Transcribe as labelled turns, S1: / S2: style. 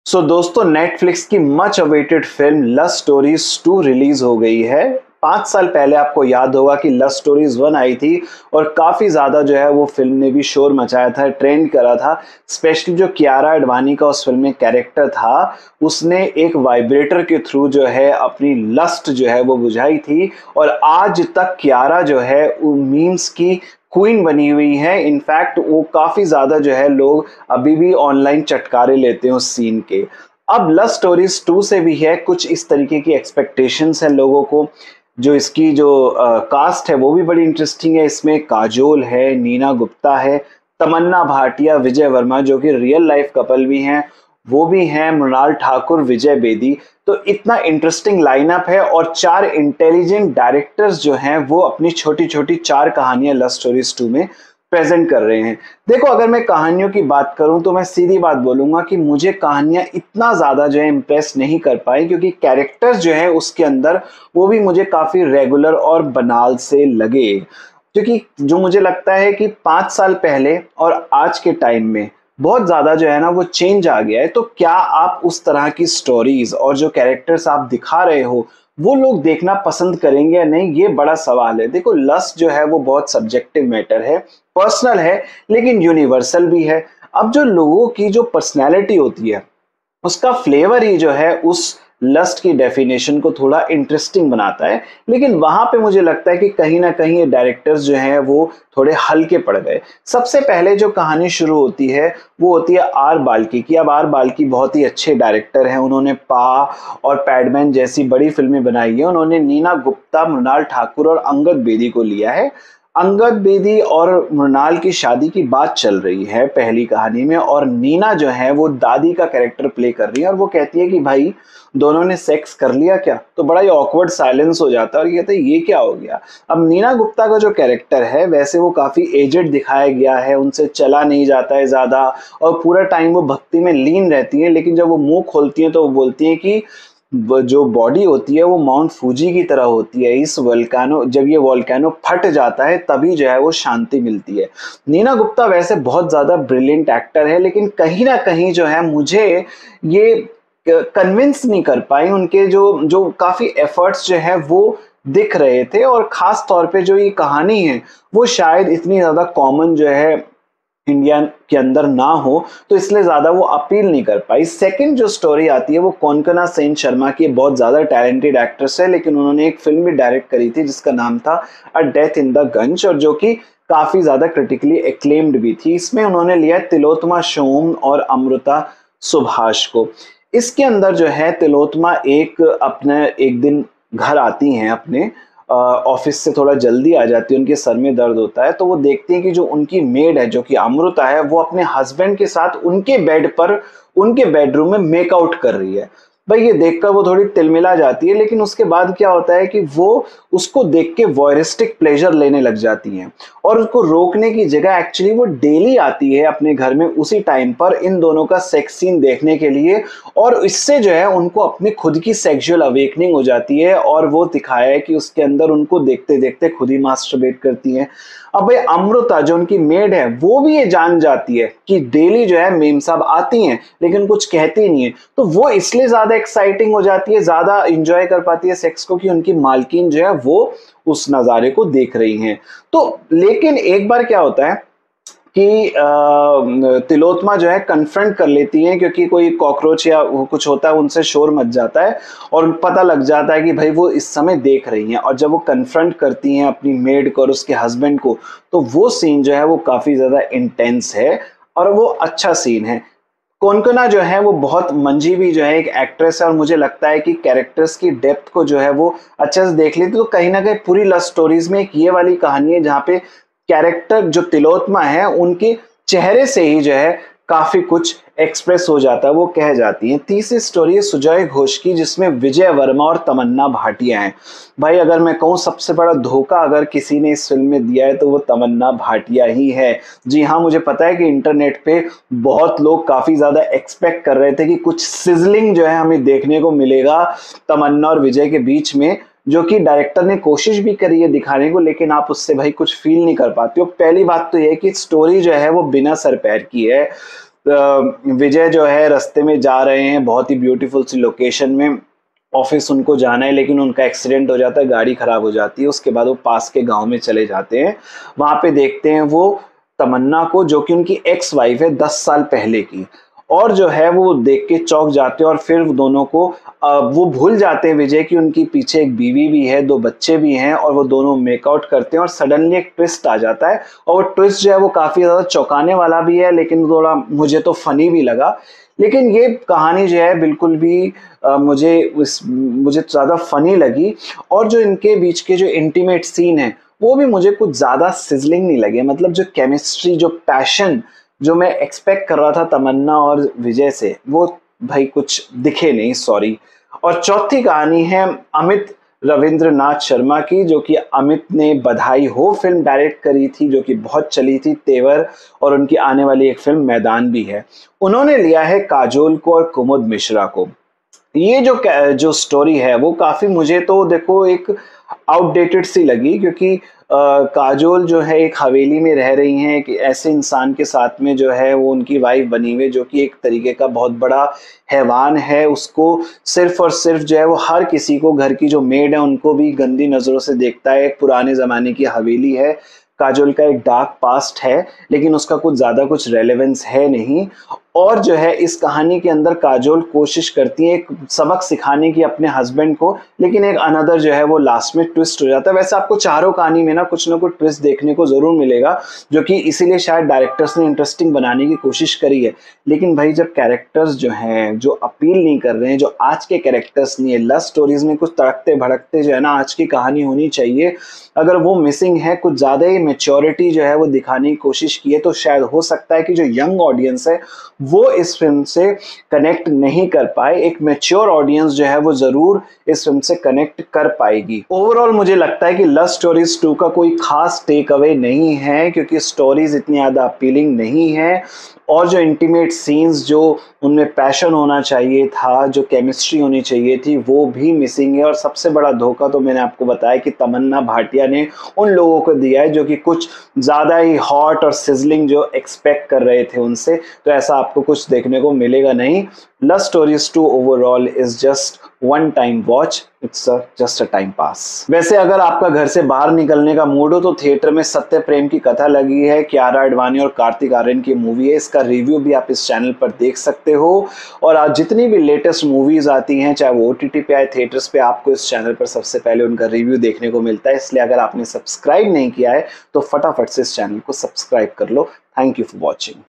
S1: दोस्तों नेटफ्लिक्स की much awaited film love stories 2 release हो गई है। 5 साल पहले आपको याद होगा कि लव स्टोरीज 1 आई थी और काफी ज्यादा जो है वो फिल्म ने भी शोर मचाया था, ट्रेंड करा था। स्पेशली जो कियारा आडवाणी का उस फिल्म में कैरेक्टर था, उसने एक वाइब्रेटर के थ्रू जो है अपनी लस्ट जो है वो बुझाई थी और आज तक कियारा जो है मीम्स की क्वीन बनी हुई है। इनफैक्ट वो काफी ज्यादा जो है लोग अभी भी ऑनलाइन चटकारे लेते हैं उस सीन के। अब लव स्टोरीज 2 से भी है कुछ इस तरीके की एक्सपेक्टेशंस है लोगों को। जो इसकी जो कास्ट है वो भी बड़ी इंटरेस्टिंग है। इसमें काजोल है, नीना गुप्ता है, तमन्ना भाटिया, विजय वर्मा जो कि रियल लाइफ कपल भी हैं, वो भी हैं, मृणाल ठाकुर, विजय बेदी। तो इतना इंटरेस्टिंग लाइनअप है और 4 इंटेलिजेंट डायरेक्टर्स जो हैं वो अपनी छोटी छोटी 4 कहानियां लव स्टोरीज 2 में प्रेजेंट कर रहे हैं। देखो, अगर मैं कहानियों की बात करूं तो मैं सीधी बात बोलूंगा कि मुझे कहानियां इतना ज्यादा जो है इम्प्रेस नहीं कर पाई, क्योंकि कैरेक्टर्स जो है उसके अंदर वो भी मुझे काफी रेगुलर और बनाल से लगे। क्योंकि जो मुझे लगता है कि 5 साल पहले और आज के टाइम में बहुत ज्यादा जो है ना वो चेंज आ गया है। तो क्या आप उस तरह की स्टोरीज और जो कैरेक्टर्स आप दिखा रहे हो वो लोग देखना पसंद करेंगे या नहीं, ये बड़ा सवाल है। देखो, लस्ट जो है वो बहुत सब्जेक्टिव मैटर है, पर्सनल है, लेकिन यूनिवर्सल भी है। अब जो लोगों की जो पर्सनैलिटी होती है उसका फ्लेवर ही जो है उस लस्ट की डेफिनेशन को थोड़ा इंटरेस्टिंग बनाता है। लेकिन वहां पे मुझे लगता है कि कहीं ना कहीं ये डायरेक्टर्स जो हैं वो थोड़े हल्के पड़ गए। सबसे पहले जो कहानी शुरू होती है वो होती है आर बाल्की की। अब आर बाल्की बहुत ही अच्छे डायरेक्टर हैं, उन्होंने पा और पैडमैन जैसी बड़ी फिल्में बनाई है। उन्होंने नीना गुप्ता, मृणाल ठाकुर और अंगद बेदी को लिया है। अंगद बेदी और मृणाल की शादी की बात चल रही है पहली कहानी में, और नीना जो है वो दादी का कैरेक्टर प्ले कर रही है और वो कहती है कि भाई दोनों ने सेक्स कर लिया क्या। तो बड़ा ही ऑकवर्ड साइलेंस हो जाता है और कहते हैं ये क्या हो गया। अब नीना गुप्ता का जो कैरेक्टर है वैसे वो काफी एजेड दिखाया गया है, उनसे चला नहीं जाता है ज्यादा और पूरा टाइम वो भक्ति में लीन रहती है। लेकिन जब वो मुंह खोलती है तो वो बोलती है कि जो बॉडी होती है वो माउंट फूजी की तरह होती है। इस वोल्केनो, जब ये वोल्केनो फट जाता है तभी जो है वो शांति मिलती है। नीना गुप्ता वैसे बहुत ज्यादा ब्रिलियंट एक्टर है, लेकिन कहीं ना कहीं जो है मुझे ये कन्विंस नहीं कर पाई। उनके जो जो काफी एफर्ट्स जो है वो दिख रहे थे, और खास तौर पे जो ये कहानी है वो शायद इतनी ज्यादा कॉमन जो है इंडिया के अंदर ना हो, तो इसलिए ज्यादा वो अपील नहीं कर पाई। सेकंड जो स्टोरी आती है वो कोंकणा सेन शर्मा की। बहुत ज्यादा टैलेंटेड एक्ट्रेस है, लेकिन उन्होंने एक फिल्म भी डायरेक्ट करी थी जिसका नाम था अ डेथ इन द गंज, और जो कि काफी ज्यादा क्रिटिकली एक्लेम्ड भी थी। इसमें उन्होंने लिया तिलोत्तमा सोम और अमृता सुभाष को। इसके अंदर जो है तिलोत्तमा अपने एक दिन घर आती हैं, अपने ऑफिस से थोड़ा जल्दी आ जाती है, उनके सर में दर्द होता है। तो वो देखती है कि जो उनकी मेड है जो कि अमृता है वो अपने हस्बैंड के साथ उनके बेड पर, उनके बेडरूम में मेकआउट कर रही है। भाई ये देखकर वो थोड़ी तिलमिला जाती है, लेकिन उसके बाद क्या होता है कि वो उसको देख के वॉयरिस्टिक प्लेजर लेने लग जाती हैं और उसको रोकने की जगह एक्चुअली वो डेली आती है अपने घर में उसी टाइम पर इन दोनों का सेक्स सीन देखने के लिए। और इससे जो है उनको अपनी खुद की सेक्सुअल अवेकनिंग हो जाती है और वो दिखाया है कि उसके अंदर उनको देखते देखते खुद ही मास्टरबेट करती हैं। अब भाई अमृता जो उनकी मेड है वो भी ये जान जाती है कि डेली जो है मेम साहब आती हैं लेकिन कुछ कहती नहीं है, तो वो इसलिए ज्यादा एक्साइटिंग हो जाती है, ज्यादा इंजॉय कर पाती है सेक्स को कि उनकी मालकिन जो है वो उस नजारे को देख रही हैं। तो लेकिन एक बार क्या होता है कि तिलोत्तमा जो है कन्फ्रंट कर लेती है, क्योंकि कोई कॉकरोच या कुछ होता है उनसे शोर मच जाता है और पता लग जाता है कि भाई वो इस समय देख रही हैं। और जब वो कन्फ्रंट करती हैं अपनी मेड को और उसके हस्बैंड को, तो वो सीन जो है वो काफी ज्यादा इंटेंस है और वो अच्छा सीन है। कोंकणा जो है वो बहुत मंजीवी जो है एक एक्ट्रेस है, और मुझे लगता है कि कैरेक्टर्स की डेप्थ को जो है वो अच्छे से देख लेती। तो कहीं ना कहीं पूरी लव स्टोरीज में एक ये वाली कहानी है जहाँ पे कैरेक्टर जो तिलोत्तमा है उनके चेहरे से ही जो है काफी कुछ एक्सप्रेस हो जाता है, वो कह जाती हैं। तीसरी स्टोरी है सुजय घोष की, जिसमें विजय वर्मा और तमन्ना भाटिया हैं। भाई अगर मैं कहूँ सबसे बड़ा धोखा अगर किसी ने इस फिल्म में दिया है तो वो तमन्ना भाटिया ही है। जी हाँ, मुझे पता है कि इंटरनेट पे बहुत लोग काफी ज्यादा एक्सपेक्ट कर रहे थे कि कुछ सिजलिंग जो है हमें देखने को मिलेगा तमन्ना और विजय के बीच में, जो कि डायरेक्टर ने कोशिश भी करी है दिखाने को, लेकिन आप उससे भाई कुछ फील नहीं कर पाते हो। पहली बात तो यह है कि स्टोरी जो है वो बिना सर पैर की है। विजय जो है रास्ते में जा रहे हैं बहुत ही ब्यूटीफुल सी लोकेशन में, ऑफिस उनको जाना है, लेकिन उनका एक्सीडेंट हो जाता है, गाड़ी खराब हो जाती है। उसके बाद वो पास के गांव में चले जाते हैं। वहां पे देखते हैं वो तमन्ना को, जो कि उनकी एक्स वाइफ है 10 साल पहले की, और जो है वो देख के चौंक जाते हैं। और फिर दोनों को वो भूल जाते हैं विजय की उनकी पीछे एक बीवी भी है, 2 बच्चे भी हैं, और वो दोनों मेकआउट करते हैं। और सडनली एक ट्विस्ट आ जाता है, और वो ट्विस्ट जो है वो काफी ज्यादा चौंकाने वाला भी है, लेकिन थोड़ा मुझे तो फनी भी लगा। लेकिन ये कहानी जो है बिल्कुल भी मुझे ज्यादा फनी लगी। और जो इनके बीच के जो इंटीमेट सीन है वो भी मुझे कुछ ज्यादा सिजलिंग नहीं लगे। मतलब जो केमिस्ट्री, जो पैशन जो मैं एक्सपेक्ट कर रहा था तमन्ना और विजय से, वो भाई कुछ दिखे नहीं, सॉरी। और चौथी कहानी है अमित रविंद्रनाथ शर्मा की, जो कि अमित ने बधाई हो फिल्म डायरेक्ट करी थी, जो कि बहुत चली थी, तेवर, और उनकी आने वाली एक फिल्म मैदान भी है। उन्होंने लिया है काजोल को और कुमुद मिश्रा को। ये जो स्टोरी है वो काफी, मुझे तो देखो एक आउटडेटेड सी लगी, क्योंकि काजोल जो है एक हवेली में रह रही हैं, कि ऐसे इंसान के साथ में जो है वो उनकी वाइफ बनी हुई, जो कि एक तरीके का बहुत बड़ा हैवान है। उसको सिर्फ और सिर्फ जो है वो हर किसी को, घर की जो मेड है उनको भी गंदी नजरों से देखता है। एक पुराने जमाने की हवेली है, काजोल का एक डार्क पास्ट है, लेकिन उसका कुछ ज्यादा कुछ रेलेवेंस है नहीं। और जो है इस कहानी के अंदर काजोल कोशिश करती है एक सबक सिखाने की अपने हस्बैंड को, लेकिन एक अनदर जो है वो लास्ट में ट्विस्ट हो जाता है। वैसे आपको चारों कहानी में ना कुछ ट्विस्ट देखने को जरूर मिलेगा, जो कि इसीलिए शायद डायरेक्टर्स ने इंटरेस्टिंग बनाने की कोशिश करी है। लेकिन भाई जब कैरेक्टर्स जो हैं जो अपील नहीं कर रहे हैं, जो आज के कैरेक्टर्स नहीं है, लव स्टोरीज में कुछ तड़कते भड़कते जो है ना आज की कहानी होनी चाहिए, अगर वो मिसिंग है, कुछ ज्यादा ही मेच्योरिटी जो है वो दिखाने की कोशिश की है, तो शायद हो सकता है कि जो यंग ऑडियंस है वो इस फिल्म से कनेक्ट नहीं कर पाए। एक मैच्योर ऑडियंस जो है वो जरूर इस फिल्म से कनेक्ट कर पाएगी। ओवरऑल मुझे लगता है कि लव स्टोरीज 2 का कोई खास टेक अवे नहीं है, क्योंकि स्टोरीज इतनी ज्यादा अपीलिंग नहीं है, और जो इंटीमेट सीन्स, जो उनमें पैशन होना चाहिए था, जो केमिस्ट्री होनी चाहिए थी, वो भी मिसिंग है। और सबसे बड़ा धोखा तो मैंने आपको बताया कि तमन्ना भाटिया ने उन लोगों को दिया है जो कि कुछ ज्यादा ही हॉट और सिजलिंग जो एक्सपेक्ट कर रहे थे उनसे, तो ऐसा आपको कुछ देखने को मिलेगा नहीं। Love stories 2 overall is just one time watch, it's just a time pass. वैसे अगर आपका घर से बाहर निकलने का मूड हो तो थिएटर में सत्य प्रेम की कथा लगी है, कियारा आडवाणी और कार्तिक आर्यन की मूवी है। इसका रिव्यू भी आप इस चैनल पर देख सकते हो। और आज जितनी भी लेटेस्ट मूवीज आती हैं, चाहे वो OTT पे आए, थिएटर्स पे, आपको इस चैनल पर सबसे पहले उनका रिव्यू देखने को मिलता है। इसलिए अगर आपने सब्सक्राइब नहीं किया है तो फटाफट से इस चैनल को सब्सक्राइब कर लो। Thank you for watching.